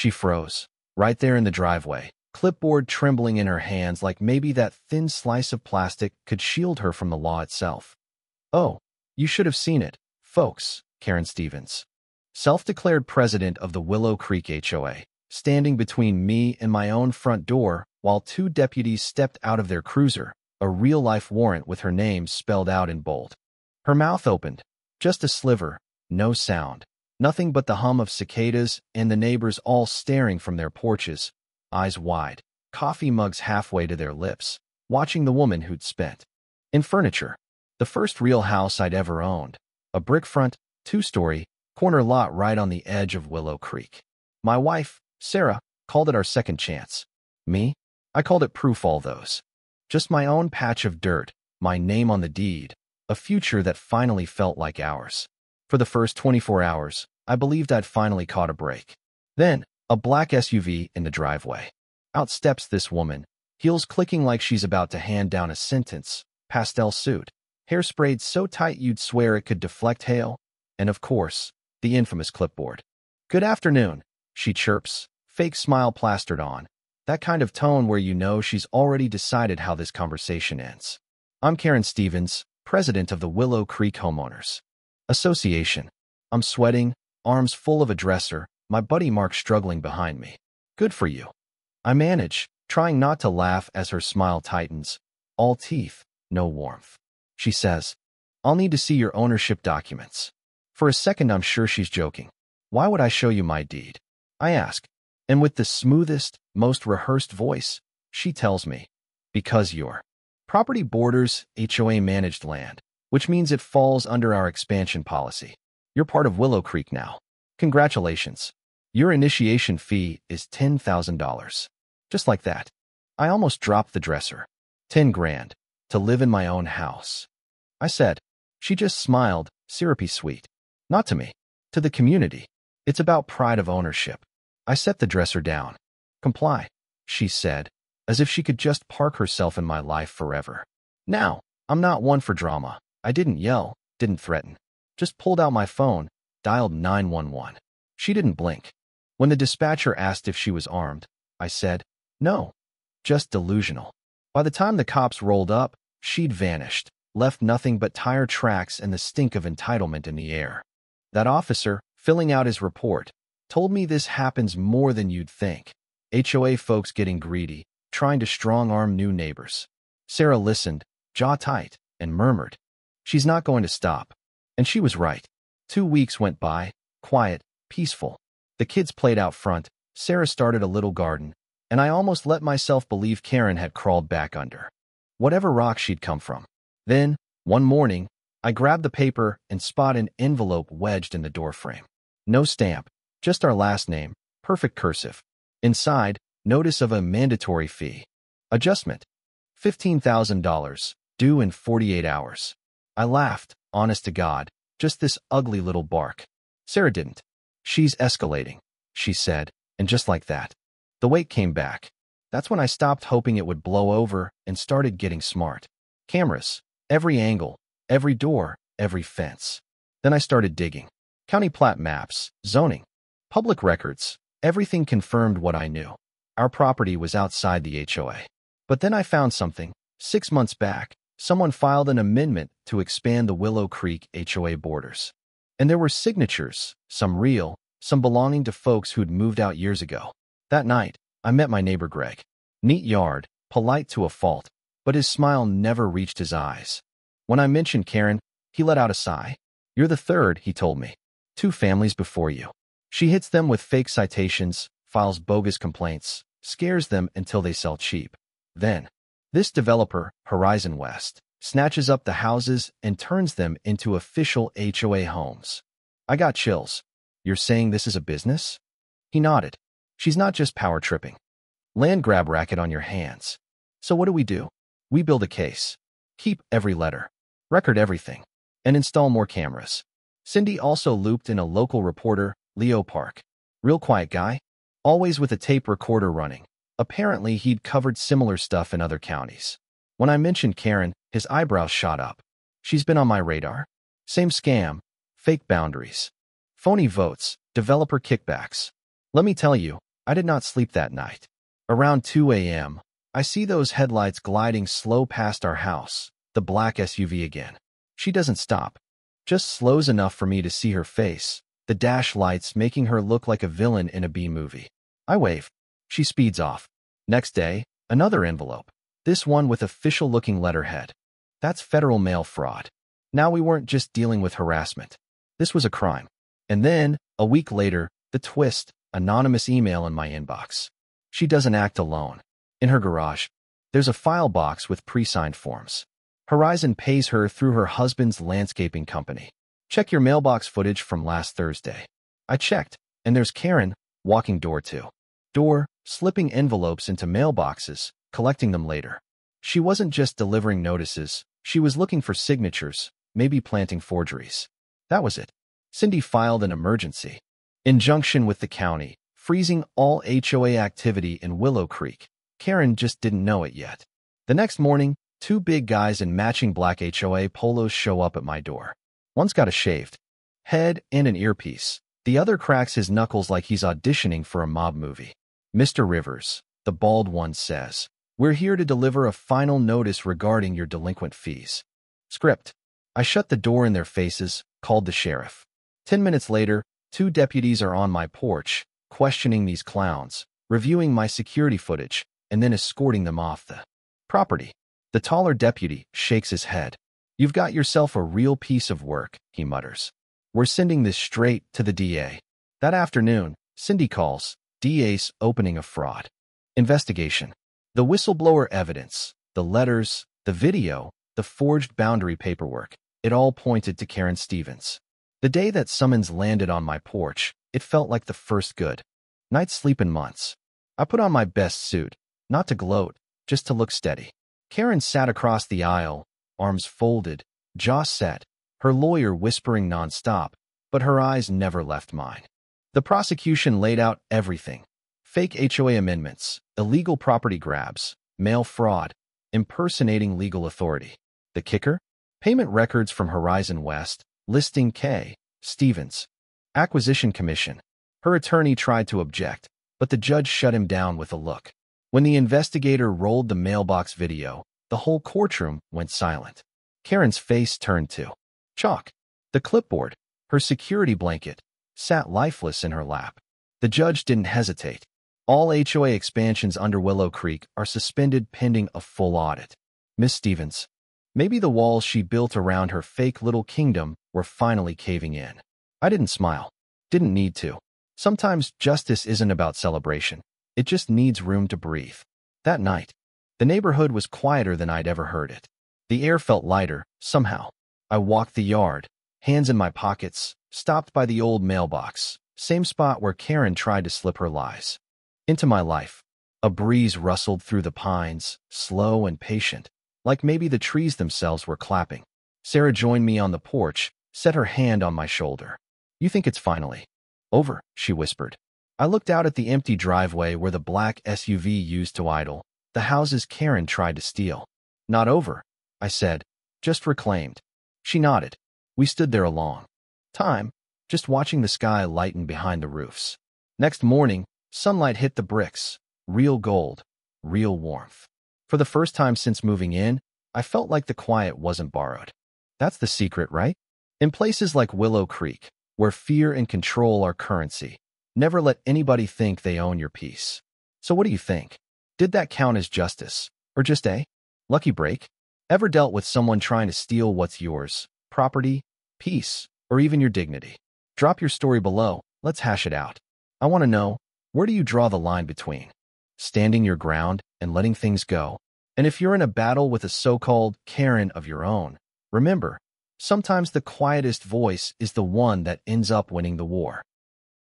She froze, right there in the driveway, clipboard trembling in her hands like maybe that thin slice of plastic could shield her from the law itself. "Oh, you should have seen it, folks," Karen Stevens, self-declared president of the Willow Creek HOA, standing between me and my own front door while two deputies stepped out of their cruiser, a real-life warrant with her name spelled out in bold. Her mouth opened, just a sliver, no sound, nothing but the hum of cicadas and the neighbors all staring from their porches, eyes wide, coffee mugs halfway to their lips, watching the woman who'd spent in furniture. The first real house I'd ever owned, a brick front, 2-story, corner lot right on the edge of Willow Creek. My wife, Sarah, called it our second chance. Me? I called it proof all those. Just my own patch of dirt, my name on the deed, a future that finally felt like ours. For the first 24 hours, I believed I'd finally caught a break. Then, a black SUV in the driveway. Out steps this woman, heels clicking like she's about to hand down a sentence, pastel suit, hair sprayed so tight you'd swear it could deflect hail, and of course, the infamous clipboard. "Good afternoon," she chirps, fake smile plastered on, that kind of tone where you know she's already decided how this conversation ends. "I'm Karen Stevens, president of the Willow Creek Homeowners Association." I'm sweating, arms full of a dresser, my buddy Mark struggling behind me. "Good for you." I manage, trying not to laugh as her smile tightens. All teeth, no warmth. She says, "I'll need to see your ownership documents." For a second I'm sure she's joking. "Why would I show you my deed?" I ask, and with the smoothest, most rehearsed voice, she tells me, "Because your property borders HOA managed land, which means it falls under our expansion policy. You're part of Willow Creek now. Congratulations. Your initiation fee is $10,000. Just like that. I almost dropped the dresser. 10 grand. To live in my own house. I said. She just smiled, syrupy sweet. Not to me. To the community. It's about pride of ownership. I set the dresser down. "Comply," she said, as if she could just park herself in my life forever. Now, I'm not one for drama. I didn't yell, didn't threaten. Just pulled out my phone, dialed 911. She didn't blink. When the dispatcher asked if she was armed, I said, "No, just delusional." By the time the cops rolled up, she'd vanished, left nothing but tire tracks and the stink of entitlement in the air. That officer, filling out his report, told me this happens more than you'd think. HOA folks getting greedy, trying to strong-arm new neighbors. Sarah listened, jaw tight, and murmured, "She's not going to stop." And she was right. 2 weeks went by, quiet, peaceful. The kids played out front, Sarah started a little garden, and I almost let myself believe Karen had crawled back under whatever rock she'd come from. Then, one morning, I grabbed the paper and spot an envelope wedged in the doorframe. No stamp, just our last name, perfect cursive. Inside, notice of a mandatory fee. Adjustment. $15,000, due in 48 hours. I laughed, honest to God, just this ugly little bark. Sarah didn't. "She's escalating," she said, and just like that, the weight came back. That's when I stopped hoping it would blow over and started getting smart. Cameras, every angle, every door, every fence. Then I started digging. County plat maps, zoning, public records, everything confirmed what I knew. Our property was outside the HOA. But then I found something. 6 months back, someone filed an amendment to expand the Willow Creek HOA borders. And there were signatures, some real, some belonging to folks who'd moved out years ago. That night, I met my neighbor Greg. Neat yard, polite to a fault, but his smile never reached his eyes. When I mentioned Karen, he let out a sigh. "You're the third," he told me. 2 families before you. She hits them with fake citations, files bogus complaints, scares them until they sell cheap. Then, this developer, Horizon West, snatches up the houses and turns them into official HOA homes. I got chills. "You're saying this is a business?" He nodded. "She's not just power tripping. Land grab racket on your hands. So what do? We build a case. Keep every letter. Record everything. And install more cameras." Cindy also looped in a local reporter, Leo Park. Real quiet guy, always with a tape recorder running. Apparently, he'd covered similar stuff in other counties. When I mentioned Karen, his eyebrows shot up. "She's been on my radar. Same scam, fake boundaries, phony votes, developer kickbacks. Let me tell you, I did not sleep that night. Around 2 a.m., I see those headlights gliding slow past our house, the black SUV again. She doesn't stop, just slows enough for me to see her face, the dash lights making her look like a villain in a B-movie. I wave. She speeds off. Next day, another envelope. This one with official-looking letterhead. That's federal mail fraud. Now we weren't just dealing with harassment. This was a crime. And then, a week later, the twist, anonymous email in my inbox. She doesn't act alone. In her garage, there's a file box with pre-signed forms. Horizon pays her through her husband's landscaping company. Check your mailbox footage from last Thursday. I checked, and there's Karen, walking door to door, slipping envelopes into mailboxes, collecting them later. She wasn't just delivering notices, she was looking for signatures, maybe planting forgeries. That was it. Cindy filed an emergency injunction with the county, freezing all HOA activity in Willow Creek. Karen just didn't know it yet. The next morning, two big guys in matching black HOA polos show up at my door. One's got a shaved head and an earpiece. The other cracks his knuckles like he's auditioning for a mob movie. Mr. Rivers, the bald one says, "We're here to deliver a final notice regarding your delinquent fees." Script. I shut the door in their faces, called the sheriff. 10 minutes later, two deputies are on my porch, questioning these clowns, reviewing my security footage, and then escorting them off the property. The taller deputy shakes his head. "You've got yourself a real piece of work," he mutters. "We're sending this straight to the DA." That afternoon, Cindy calls, DA's opening a fraud investigation. The whistleblower evidence, the letters, the video, the forged boundary paperwork, it all pointed to Karen Stevens. The day that summons landed on my porch, it felt like the first good night's sleep in months. I put on my best suit, not to gloat, just to look steady. Karen sat across the aisle, arms folded, jaw set, her lawyer whispering nonstop, but her eyes never left mine. The prosecution laid out everything. Fake HOA amendments, illegal property grabs, mail fraud, impersonating legal authority. The kicker? Payment records from Horizon West, listing K. Stevens. Acquisition Commission. Her attorney tried to object, but the judge shut him down with a look. When the investigator rolled the mailbox video, the whole courtroom went silent. Karen's face turned to chalk. The clipboard, her security blanket, sat lifeless in her lap. The judge didn't hesitate. All HOA expansions under Willow Creek are suspended pending a full audit. Miss Stevens. Maybe the walls she built around her fake little kingdom were finally caving in. I didn't smile. Didn't need to. Sometimes justice isn't about celebration. It just needs room to breathe. That night, the neighborhood was quieter than I'd ever heard it. The air felt lighter, somehow. I walked the yard, hands in my pockets, stopped by the old mailbox, same spot where Karen tried to slip her lies. Into my life. A breeze rustled through the pines, slow and patient, like maybe the trees themselves were clapping. Sarah joined me on the porch, set her hand on my shoulder. "You think it's finally over?" she whispered. I looked out at the empty driveway where the black SUV used to idle, the houses Karen tried to steal. "Not over," I said, "just reclaimed." She nodded. We stood there a long time, just watching the sky lighten behind the roofs. Next morning, sunlight hit the bricks, real gold, real warmth. For the first time since moving in, I felt like the quiet wasn't borrowed. That's the secret, right? In places like Willow Creek, where fear and control are currency, never let anybody think they own your peace. So what do you think? Did that count as justice? Or just a lucky break? Ever dealt with someone trying to steal what's yours? Property, peace, or even your dignity? Drop your story below. Let's hash it out. I want to know, where do you draw the line between standing your ground and letting things go? And if you're in a battle with a so-called Karen of your own, remember, sometimes the quietest voice is the one that ends up winning the war.